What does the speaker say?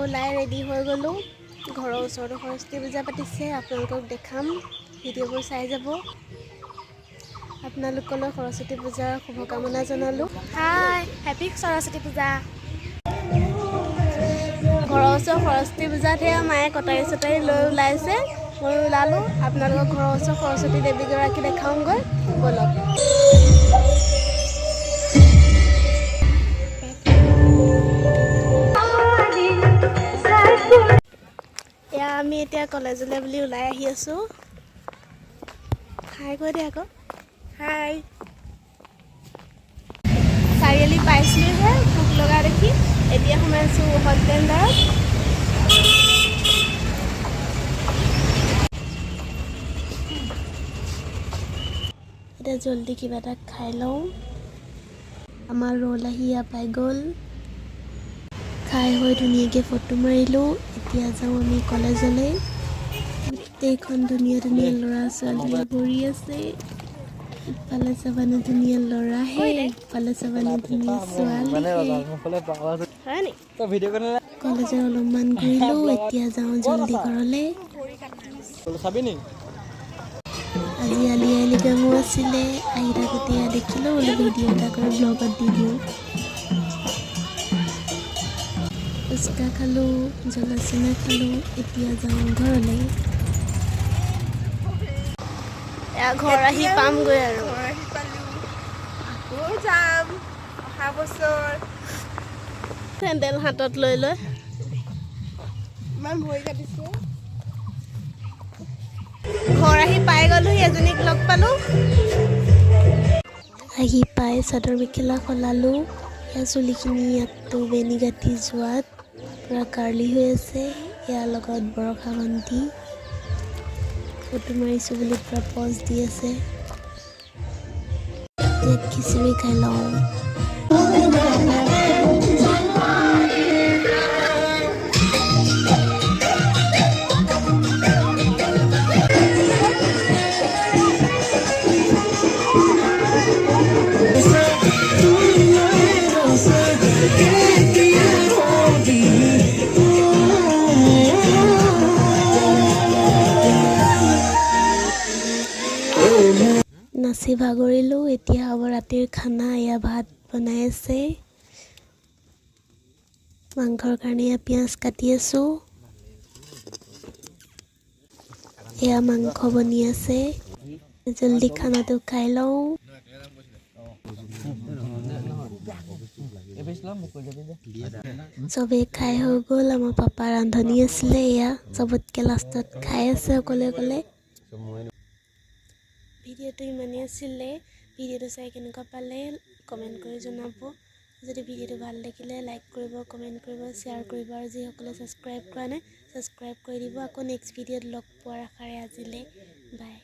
ওলাই ৰেডি হৈ গ'লোঁ। ঘৰৰ ওচৰতো সৰস্বতী পূজা পাতিছে, আপোনালোকক দেখাম, ভিডিঅ'বোৰ চাই যাব। আপোনালোকলৈ সৰস্বতী পূজাৰ শুভকামনা জনালোঁ। হাই, হেপী সৰস্বতী পূজা। ঘৰৰ ওচৰ সৰস্বতী পূজাত সেয়া মায়ে কটাৰী চটাৰী লৈ ওলাইছে, মই ওলালোঁ। আপোনালোকৰ ঘৰৰ ওচৰ সৰস্বতী দেৱীগৰাকী দেখাওঁগৈ, ব'লক। এয়া আমি এতিয়া কলেজলৈ বুলি ওলাই আহি আছোঁ। হাই কৈ দে আকৌ, হাই। চাৰিআলি পাইছিলোঁহে, ভোক লগা দেখি। এতিয়া সোমাইছোঁ হট টেণ্ডাৰত। এতিয়া জলদি কিবা এটা খাই লওঁ। আমাৰ ৰোল আহি পাই গ'ল। খাই হৈ ধুনীয়াকৈ ফটো মাৰিলোঁ। এতিয়া যাওঁ আমি কলেজলৈ। গোটেইখন ধুনীয়া ধুনীয়া ল'ৰা ছোৱালীয়ে ভৰি আছে। ইফালে চাবানে ধুনীয়া ল'ৰাহে, ইফালে চাবানে ধুনীয়া ছোৱালীহে। কলেজত অলপমান ঘূৰিলোঁ, এতিয়া যাওঁ জলদি ঘৰলৈ। আজি আলি আই লৃগাঙো আছিলে, আহি থাকোঁতে দেখিলোঁ, বোলো ভিডিঅ' এটা কৰি ব্লগত দি দিওঁ। ফুচকা খালোঁ, জলচিঙা খালোঁ, এতিয়া যাওঁ ঘৰলৈ। এয়া ঘৰ আহি পামগৈ আৰু। যাম অহা বছৰ। চেণ্ডেল হাতত লৈ লৈ ইমান ভৰি কাটিছে। ঘৰ আহি পাই গ'লোহি, এজনীক লগ পালোঁ। আহি পাই চাদৰ মেখেলা সলালোঁ। এয়া চুলিখিনি ইয়াততো বেনি গাঁঠি যোৱাত পূৰা কাৰ্লি হৈ আছে। ইয়াৰ লগত বৰষা ভণ্টি ফটো মাৰিছোঁ বুলি পূৰা পজ দি আছে। এতিয়া খিচিৰি খাই লওঁ। নাচি ভাগৰিলোঁ। এতিয়া হ'ব ৰাতিৰ খানা। এয়া ভাত বনাই আছে, মাংসৰ কাৰণে এয়া পিঁয়াজ কাটি আছোঁ। এয়া মাংস বনি আছে, জলদি খানাটো খাই লওঁ। চবেই খাই হৈ গ'ল। আমাৰ পাপা ৰান্ধনি আছিলে, এয়া চবতকৈ লাষ্টত খাই আছে অকলে অকলে। ভিডিঅ'টো ইমানেই আছিলে। ভিডিঅ'টো চাই কেনেকুৱা পালে কমেণ্ট কৰি জনাব। যদি ভিডিঅ'টো ভাল লাগিলে লাইক কৰিব, কমেণ্ট কৰিব, শ্বেয়াৰ কৰিব, আৰু যিসকলে ছাবস্ক্ৰাইব কৰা নাই ছাবস্ক্ৰাইব কৰি দিব। আকৌ নেক্সট ভিডিঅ'ত লগ পোৱাৰ আশাৰে আজিলৈ বাই।